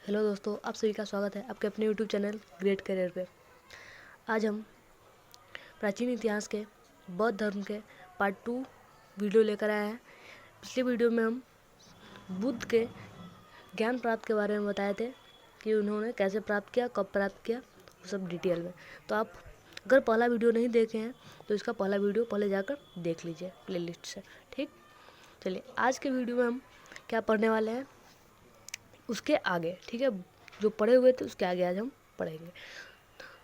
Hello दोस्तों, आप सभी का स्वागत है आपके अपने यूट्यूब चैनल ग्रेट करियर पे। आज हम प्राचीन इतिहास के बौद्ध धर्म के पार्ट 2 वीडियो लेकर आए हैं। पिछले वीडियो में हम बुद्ध के ज्ञान प्राप्त के बारे में बताए थे कि उन्होंने कैसे प्राप्त किया, कब प्राप्त किया, वो सब डिटेल में। तो आप अगर पहला वीडियो नहीं देखे हैं तो इसका पहला वीडियो पहले जाकर देख लीजिए प्लेलिस्ट से। ठीक, चलिए आज के वीडियो में हम क्या पढ़ने वाले हैं उसके आगे। ठीक है, जो पढ़े हुए थे उसके आगे आज हम पढ़ेंगे।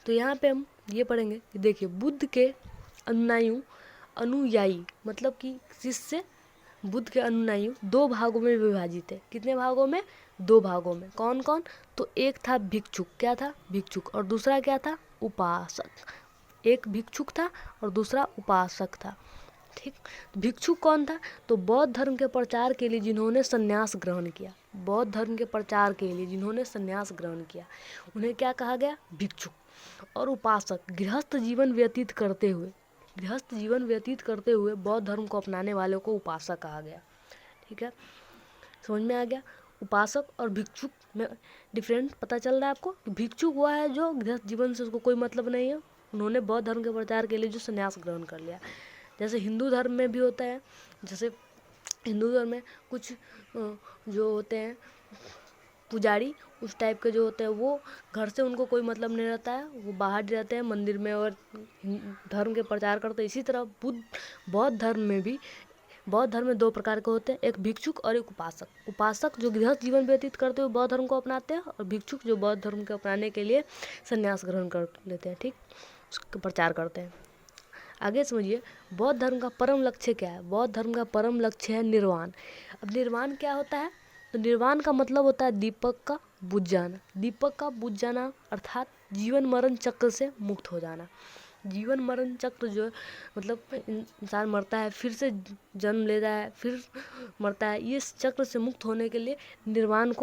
तो यहाँ पे हम ये पढ़ेंगे कि देखिए, बुद्ध के अनुयायी मतलब कि शिष्य बुद्ध के अनुयायी 2 भागों में विभाजित है। कितने भागों में? 2 भागों में। कौन कौन? तो एक था भिक्षुक। क्या था? भिक्षुक। और दूसरा क्या था? उपासक। एक भिक्षुक था और दूसरा उपासक था। ठीक, भिक्षुक कौन था? तो बौद्ध धर्म के प्रचार के लिए जिन्होंने संन्यास ग्रहण किया, बौद्ध धर्म के प्रचार के लिए जिन्होंने संन्यास ग्रहण किया, उन्हें क्या कहा गया? भिक्षुक। और उपासक गृहस्थ जीवन व्यतीत करते हुए बौद्ध धर्म को अपनाने वालों को उपासक कहा गया। ठीक है, समझ में आ गया? उपासक और भिक्षुक में डिफरेंट पता चल रहा है आपको? भिक्षुक हुआ है जो गृहस्थ जीवन से उसको कोई मतलब नहीं है, उन्होंने बौद्ध धर्म के प्रचार के लिए जो संन्यास ग्रहण कर लिया। जैसे हिंदू धर्म में भी होता है, जैसे हिंदू धर्म में कुछ जो होते हैं पुजारी, उस टाइप के जो होते हैं, वो घर से उनको कोई मतलब नहीं रहता है, वो बाहर रहते हैं मंदिर में और धर्म के प्रचार करते हैं। इसी तरह बौद्ध धर्म में 2 प्रकार के होते हैं, एक भिक्षुक और एक उपासक। उपासक जो गृहस्थ जीवन व्यतीत करते हुए बौद्ध धर्म को अपनाते हैं, और भिक्षुक जो बौद्ध धर्म को अपनाने के लिए संन्यास ग्रहण कर लेते हैं। ठीक, उसका प्रचार करते हैं। आगे समझिए, बौद्ध धर्म का परम लक्ष्य क्या है? बौद्ध धर्म का परम लक्ष्य है निर्वाण। अब निर्वाण क्या होता है? तो निर्वाण का मतलब होता है दीपक का बुझ जाना। दीपक का बुझ जाना अर्थात जीवन मरण चक्र से मुक्त हो जाना। जीवन मरण चक्र जो मतलब इंसान मरता है, फिर से जन्म लेता है, फिर मरता है, ये चक्र से मुक्त होने के लिए निर्वाण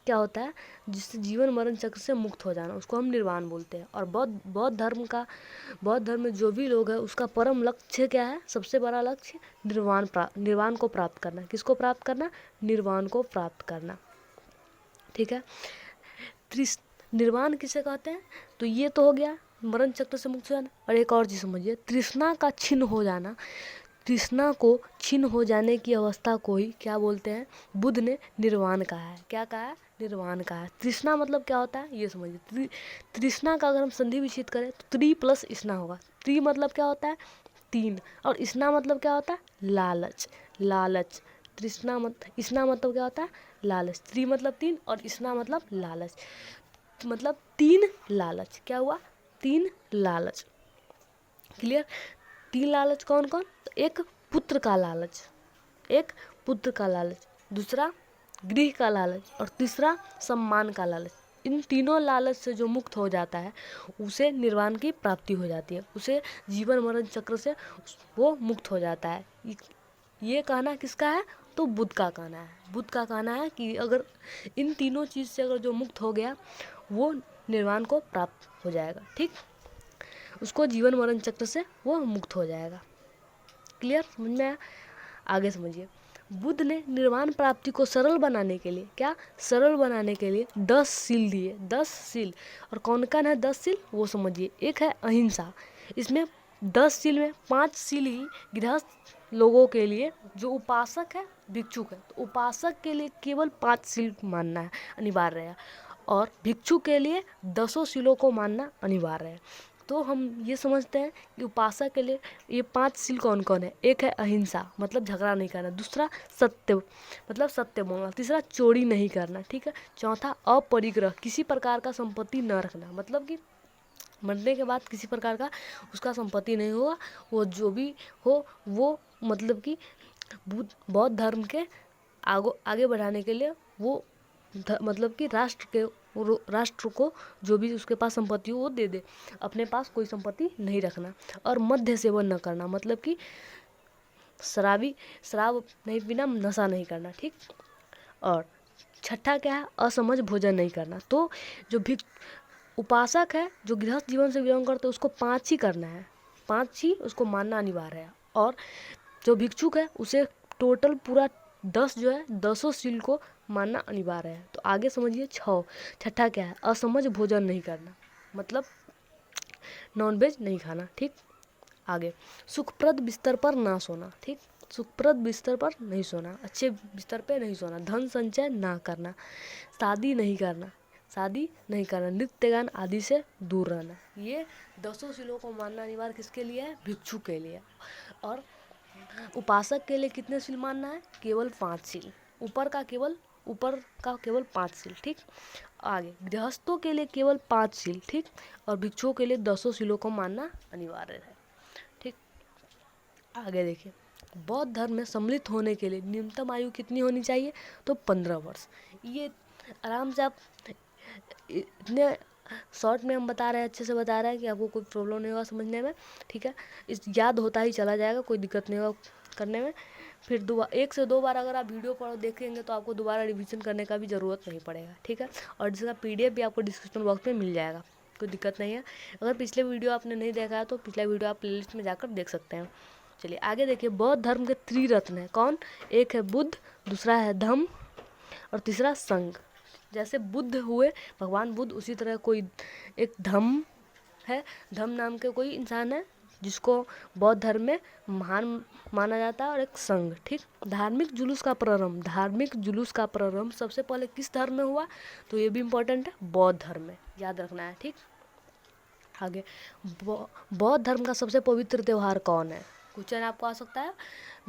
क्या होता है? जिससे जीवन मरण चक्र से मुक्त हो जाना, उसको हम निर्वाण बोलते हैं। और बौद्ध धर्म में जो भी लोग हैं, उसका परम लक्ष्य क्या है? सबसे बड़ा लक्ष्य निर्वाण को प्राप्त करना। किसको प्राप्त करना? निर्वाण को प्राप्त करना। ठीक है, निर्वाण किसे कहते हैं? तो ये तो हो गया मरण चक्र से मुक्त हो जाना। और एक और चीज समझिए, तृष्णा का छिन्न हो जाना। तृष्णा को छिन्न हो जाने की अवस्था को ही क्या बोलते हैं? बुद्ध ने निर्वाण कहा है। क्या कहा है? निर्वाण कहा है। तृष्णा मतलब क्या होता है ये समझिए। तृष्णा का अगर हम संधि विच्छेद करें तो त्रि प्लस स्ना होगा। त्रि मतलब क्या होता है? 3, और स्ना मतलब क्या होता है? लालच। तृष्णा स्ना मतलब क्या होता है? लालच। त्रि मतलब 3 और स्ना मतलब लालच, मतलब 3 लालच। क्या हुआ? 3 लालच। क्लियर? 3 लालच कौन कौन? तो एक पुत्र का लालच, दूसरा गृह का लालच, और तीसरा सम्मान का लालच। इन तीनों लालच से जो मुक्त हो जाता है उसे निर्वाण की प्राप्ति हो जाती है, उसे जीवन मरण चक्र से वो मुक्त हो जाता है। ये कहना किसका है? तो बुद्ध का कहना है। बुद्ध का कहना है कि अगर इन तीनों चीज़ से अगर जो मुक्त हो गया वो निर्वाण को प्राप्त हो जाएगा। ठीक, उसको जीवन मरण चक्र से वो मुक्त हो जाएगा। क्लियर? समझ में आया? आगे समझिए, बुद्ध ने निर्वाण प्राप्ति को सरल बनाने के लिए 10 सील दिए। 10 सील। और कौन कौन है 10 सील वो समझिए। एक है अहिंसा। इसमें 10 सील में 5 सील ही गृहस्थ लोगों के लिए, जो उपासक है, भिक्षुक है, तो उपासक के लिए केवल 5 सील मानना है, अनिवार्य है, और भिक्षु के लिए 10 सीलों को मानना अनिवार्य है। तो हम ये समझते हैं कि उपासक के लिए ये 5 सील कौन कौन है? एक है अहिंसा, मतलब झगड़ा नहीं करना। दूसरा सत्य, मतलब सत्य बोलना। तीसरा चोरी नहीं करना। ठीक है। चौथा अपरिग्रह, किसी प्रकार का संपत्ति न रखना, मतलब कि मरने के बाद किसी प्रकार का उसका संपत्ति नहीं होगा, वो जो भी हो वो मतलब कि बौद्ध धर्म के आगे बढ़ाने के लिए वो मतलब कि राष्ट्र को जो भी उसके पास संपत्ति हो वो दे दे, अपने पास कोई संपत्ति नहीं रखना। और मद्य सेवन न करना, मतलब कि शराब नहीं पीना, नशा नहीं करना। ठीक। और छठा क्या है? असमझ भोजन नहीं करना। तो जो भी उपासक है, जो गृहस्थ जीवन से बिलोंग करते हैं, उसको 5 ही करना है, 5 ही उसको मानना अनिवार्य है। और जो भिक्षुक है उसे टोटल पूरा 10 जो है 10 शील को मानना अनिवार्य है। तो आगे समझिए 6 छठा क्या है, असमझ भोजन नहीं करना, मतलब नॉनवेज नहीं खाना। ठीक, आगे सुखप्रद बिस्तर पर ना सोना। ठीक, सुखप्रद बिस्तर पर नहीं सोना, अच्छे बिस्तर पे नहीं सोना, धन संचय ना करना, शादी नहीं करना, शादी नहीं करना, नृत्य गान आदि से दूर रहना। ये 10 शीलों को मानना अनिवार्य किसके लिए है, भिक्षु के लिए। और उपासक के लिए कितने शील मानना है, केवल 5 शील, ऊपर का केवल 5 शील। ठीक, आगे गृहस्थों के लिए केवल 5 शील। ठीक, और भिक्षुओं के लिए 10 शीलों को मानना अनिवार्य है। ठीक, आगे देखिए बौद्ध धर्म में सम्मिलित होने के लिए न्यूनतम आयु कितनी होनी चाहिए, तो 15 वर्ष। ये आराम से आप इतने शॉर्ट में हम बता रहे हैं, अच्छे से बता रहे हैं कि आपको कोई प्रॉब्लम नहीं होगा समझने में। ठीक है, इस याद होता ही चला जाएगा, कोई दिक्कत नहीं होगा करने में। फिर 1 से 2 बार अगर आप वीडियो पर देखेंगे तो आपको दोबारा रिवीजन करने का भी ज़रूरत नहीं पड़ेगा। ठीक है, और जिसका PDF भी आपको डिस्क्रिप्शन बॉक्स में मिल जाएगा, कोई दिक्कत नहीं है। अगर पिछले वीडियो आपने नहीं देखा है तो पिछला वीडियो आप प्लेलिस्ट में जाकर देख सकते हैं। चलिए आगे देखिए, बौद्ध धर्म के त्रिरत्न है कौन, एक है बुद्ध, दूसरा है धम्म और तीसरा संघ। जैसे बुद्ध हुए भगवान बुद्ध, उसी तरह कोई एक धम्म है, धम्म नाम के कोई इंसान है जिसको बौद्ध धर्म में महान माना जाता है, और एक संघ। ठीक, धार्मिक जुलूस का प्रारंभ सबसे पहले किस धर्म में हुआ, तो ये भी इम्पोर्टेंट है, बौद्ध धर्म में, याद रखना है। ठीक, आगे बौद्ध धर्म का सबसे पवित्र त्यौहार कौन है, क्वेश्चन आपको आ सकता है,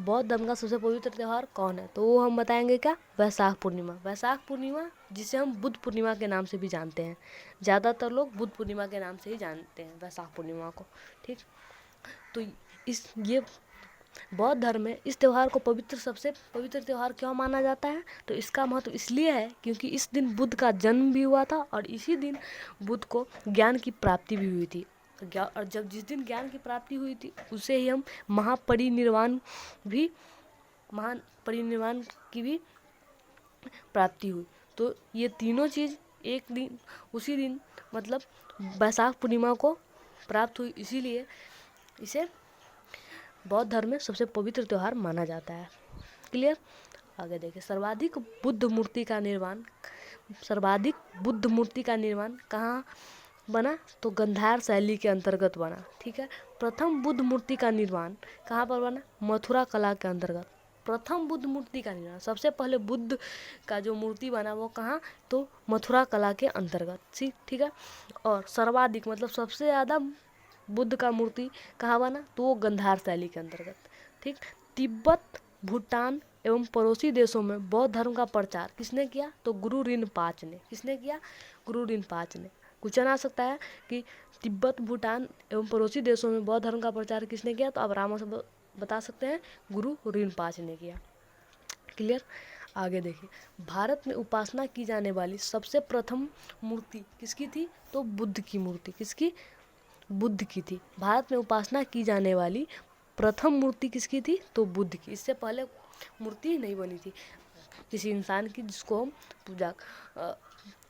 बौद्ध धर्म का सबसे पवित्र त्यौहार कौन है, तो वो हम बताएंगे क्या, वैशाख पूर्णिमा। वैशाख पूर्णिमा जिसे हम बुद्ध पूर्णिमा के नाम से भी जानते हैं, ज़्यादातर लोग बुद्ध पूर्णिमा के नाम से ही जानते हैं वैशाख पूर्णिमा को। ठीक, तो ये बौद्ध धर्म में इस त्यौहार को सबसे पवित्र त्यौहार क्यों माना जाता है, तो इसका महत्व इसलिए है क्योंकि इस दिन बुद्ध का जन्म भी हुआ था और इसी दिन बुद्ध को ज्ञान की प्राप्ति भी हुई थी। और जिस दिन ज्ञान की प्राप्ति हुई थी उसे ही हम महापरिनिर्वाण की भी प्राप्ति हुई। तो ये तीनों चीज़ एक दिन उसी दिन मतलब वैशाख पूर्णिमा को प्राप्त हुई, इसीलिए इसे बौद्ध धर्म में सबसे पवित्र त्यौहार माना जाता है। क्लियर, आगे देखिए सर्वाधिक बुद्ध मूर्ति का निर्माण कहाँ बना, तो गंधार शैली के अंतर्गत बना। ठीक है, प्रथम बुद्ध मूर्ति का निर्माण कहाँ पर बना, मथुरा कला के अंतर्गत। प्रथम बुद्ध मूर्ति का निर्माण, सबसे पहले बुद्ध का जो मूर्ति बना वो कहाँ, तो मथुरा कला के अंतर्गत। ठीक है, और सर्वाधिक मतलब सबसे ज़्यादा बुद्ध का मूर्ति कहाँ बना, तो वो गंधार शैली के अंतर्गत। ठीक, तिब्बत, भूटान एवं पड़ोसी देशों में बौद्ध धर्म का प्रचार किसने किया, तो गुरु रिनपाच ने। किसने किया, गुरु रिनपाच ने। क्वेश्चन आ सकता है कि तिब्बत, भूटान एवं पड़ोसी देशों में बौद्ध धर्म का प्रचार किसने किया, तो आप आराम से बता सकते हैं, गुरु रिनपाच ने किया। क्लियर, आगे देखिए भारत में उपासना की जाने वाली सबसे प्रथम मूर्ति किसकी थी, तो बुद्ध की मूर्ति। किसकी, बुद्ध की थी। भारत में उपासना की जाने वाली प्रथम मूर्ति किसकी थी, तो बुद्ध की। इससे पहले मूर्ति नहीं बनी थी किसी इंसान की जिसको हम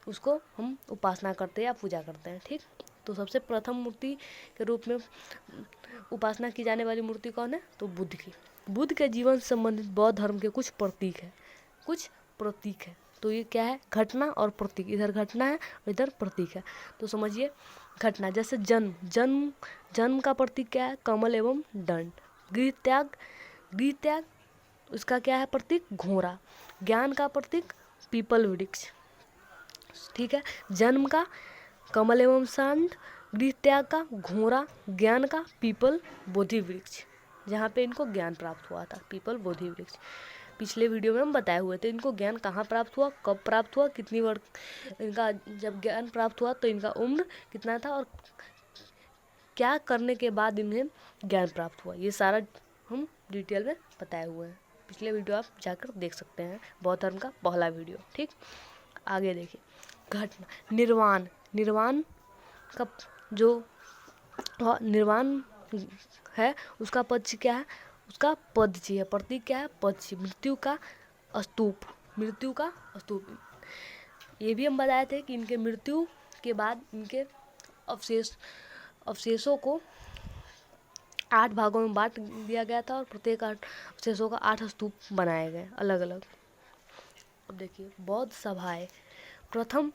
उसको हम उपासना करते हैं या पूजा करते हैं। ठीक, तो सबसे प्रथम मूर्ति के रूप में उपासना की जाने वाली मूर्ति कौन है, तो बुद्ध की। बुद्ध के जीवन से संबंधित बौद्ध धर्म के कुछ प्रतीक है। तो ये क्या है, घटना और प्रतीक, इधर घटना है और इधर प्रतीक है। तो समझिए घटना जैसे जन्म का प्रतीक क्या है, कमल एवं दंड। गृह त्याग उसका क्या है प्रतीक, घोड़ा। ज्ञान का प्रतीक पीपल वृक्ष। ठीक है, जन्म का कमल एवं सांड, गृह त्याग का घोड़ा, ज्ञान का पीपल बोधि वृक्ष, जहाँ पे इनको ज्ञान प्राप्त हुआ था, पीपल बोधि वृक्ष। पिछले वीडियो में हम बताए हुए थे इनको ज्ञान कहाँ प्राप्त हुआ, कब प्राप्त हुआ, कितनी वर्ष इनका जब ज्ञान प्राप्त हुआ तो इनका उम्र कितना था और क्या करने के बाद इन्हें ज्ञान प्राप्त हुआ, ये सारा हम डिटेल में बताए हुए हैं। पिछले वीडियो आप जाकर देख सकते हैं, बौद्ध धर्म का पहला वीडियो। ठीक, आगे देखिए घटना निर्वाण का जो निर्वाण है उसका पक्ष क्या है, उसका पदची है, प्रतीक क्या है, पदची। मृत्यु का स्तूप ये भी हम बताए थे कि इनके मृत्यु के बाद इनके अवशेषों को 8 भागों में बांट दिया गया था और प्रत्येक 8 अवशेषों का 8 स्तूप बनाए गए अलग अलग। अब देखिए बौद्ध सभाएं। प्रथम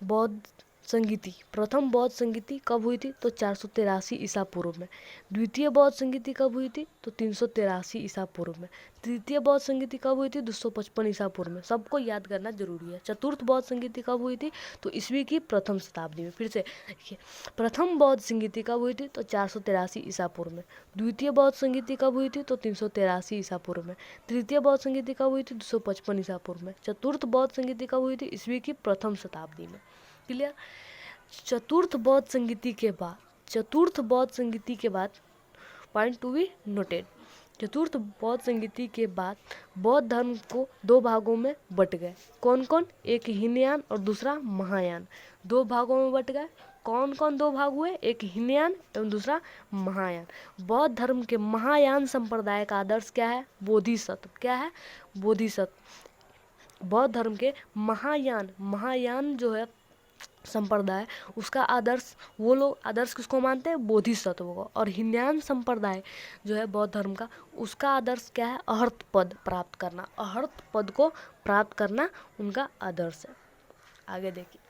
बौद्ध संगीति कब हुई थी? तो 483 ईसा पूर्व में। द्वितीय बौद्ध संगीति कब हुई थी? तो 383 ईसा पूर्व में। तृतीय बौद्ध संगीति कब हुई थी? 255 ईसा पूर्व में। सबको याद करना जरूरी है। चतुर्थ बौद्ध संगीति कब हुई थी? तो ईस्वी की प्रथम शताब्दी में। फिर से देखिए, प्रथम बौद्ध संगीति कब हुई थी? तो 483 ईसा पूर्व में। द्वितीय बौद्ध संगीति कब हुई थी? तो 383 ईसा पूर्व में। तृतीय बौद्ध संगीति कब हुई थी? 255 ईसा पूर्व में। चतुर्थ बौद्ध संगीति कब हुई थी? ईस्वी की प्रथम शताब्दी में। क्लियर? चतुर्थ बौद्ध संगीति के बाद पॉइंट टू बी नोटेड। चतुर्थ बौद्ध संगीति के बाद बौद्ध धर्म को 2 भागों में बट गए। कौन कौन? एक हीनयान और दूसरा महायान। 2 भागों में बट गए। कौन कौन 2 भाग हुए? एक हीनयान एवं दूसरा महायान। बौद्ध धर्म के महायान संप्रदाय का आदर्श क्या है? बोधिसत्व। क्या है? बोधिसत्व। बौद्ध धर्म के महायान जो है संप्रदाय, उसका आदर्श, वो लोग आदर्श किसको मानते हैं? बोधिसत्व को। और हीनयान संप्रदाय जो है बौद्ध धर्म का, उसका आदर्श क्या है? अहर्त पद प्राप्त करना। अहर्त पद को प्राप्त करना उनका आदर्श है। आगे देखिए,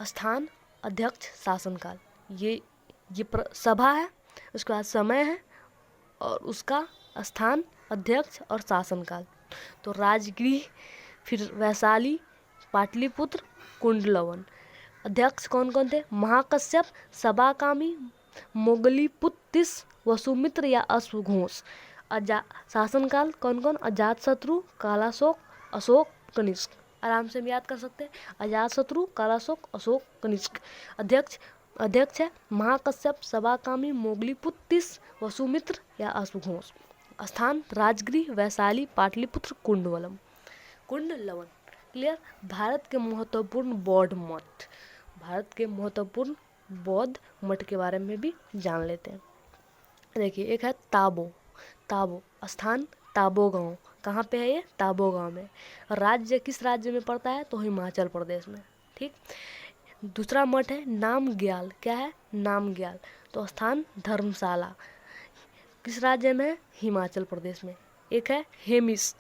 स्थान, अध्यक्ष, शासनकाल। ये सभा है, उसके बाद समय है और उसका स्थान, अध्यक्ष और शासनकाल। तो राजगृह, फिर वैशाली, पाटलिपुत्र, कुंडलवन। अध्यक्ष कौन कौन थे? महाकश्यप, सबाकामी, मोगलीपुत्तिस, वसुमित्र या अश्वघोष। शासनकाल कौन कौन? अजातशत्रु, कालाशोक, अशोक, कनिष्क। आराम से हम याद कर सकते हैं, अजातशत्रु, कालाशोक, अशोक, कनिष्क। अध्यक्ष है महाकश्यप, सबाकामी, मोगलीपुत्तिस, वसुमित्र या अश्वघोष। स्थान राजगृह, वैशाली, पाटलिपुत्र, कुंडलवन। क्लियर? भारत के महत्वपूर्ण बौद्ध मठ के बारे में भी जान लेते हैं। देखिए, एक है ताबो। स्थान ताबो गांव। कहाँ पे है ये? ताबो गांव में। राज्य किस राज्य में पड़ता है? तो हिमाचल प्रदेश में। ठीक। दूसरा मठ है नामग्याल। क्या है? नामग्याल। तो स्थान धर्मशाला। किस राज्य में है? हिमाचल प्रदेश में। एक है हेमिस।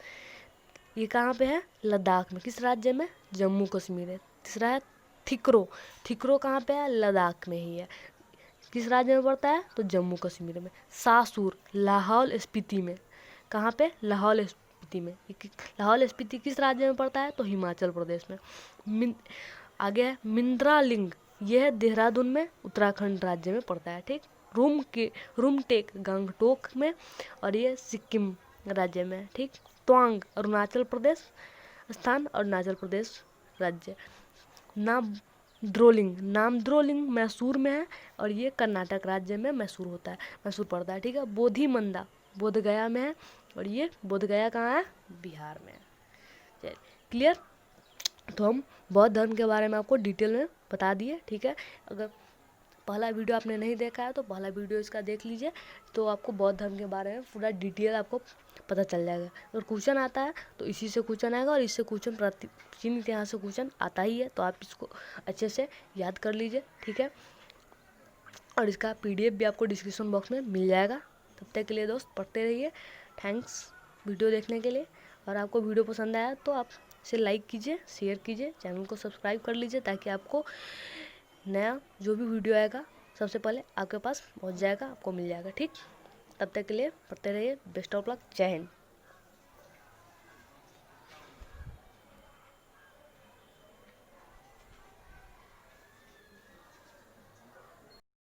ये कहाँ पे है? लद्दाख में। किस राज्य में? जम्मू कश्मीर है। तीसरा है थिक्रो कहाँ पे है? लद्दाख में ही है। किस राज्य में पड़ता है? तो जम्मू कश्मीर में। सासुर लाहौल स्पीति में। कहाँ पे? लाहौल स्पीति में। लाहौल स्पीति किस राज्य में पड़ता है? तो हिमाचल प्रदेश में। आगे है मिंद्रालिंग। यह है देहरादून में, उत्तराखंड राज्य में पड़ता है। ठीक। रूमटेक गंगटोक में और ये सिक्किम राज्य में है। ठीक। त्वांग अरुणाचल प्रदेश स्थान, अरुणाचल प्रदेश राज्य। नामद्रोलिंग मैसूर में है और ये कर्नाटक राज्य में मैसूर पड़ता है। ठीक है। बोधिमंदा बोधगया में है और ये बोधगया कहाँ है? बिहार में है। क्लियर? तो हम बौद्ध धर्म के बारे में आपको डिटेल में बता दिए। ठीक है। अगर पहला वीडियो आपने नहीं देखा है तो पहला वीडियो इसका देख लीजिए, तो आपको बौद्ध धर्म के बारे में पूरा डिटेल आपको पता चल जाएगा। अगर क्वेश्चन आता है तो इसी से क्वेश्चन आएगा और इससे क्वेश्चन प्राचीन इतिहास से क्वेश्चन आता ही है, तो आप इसको अच्छे से याद कर लीजिए। ठीक है। और इसका PDF भी आपको डिस्क्रिप्शन बॉक्स में मिल जाएगा। तब तक के लिए दोस्त पढ़ते रहिए। थैंक्स वीडियो देखने के लिए। और आपको वीडियो पसंद आया तो आप इसे लाइक कीजिए, शेयर कीजिए, चैनल को सब्सक्राइब कर लीजिए, ताकि आपको नया जो भी वीडियो आएगा सबसे पहले आपके पास पहुंच जाएगा, आपको मिल जाएगा। ठीक। तब तक के लिए पढ़ते रहिए। Best of luck. जय हिंद।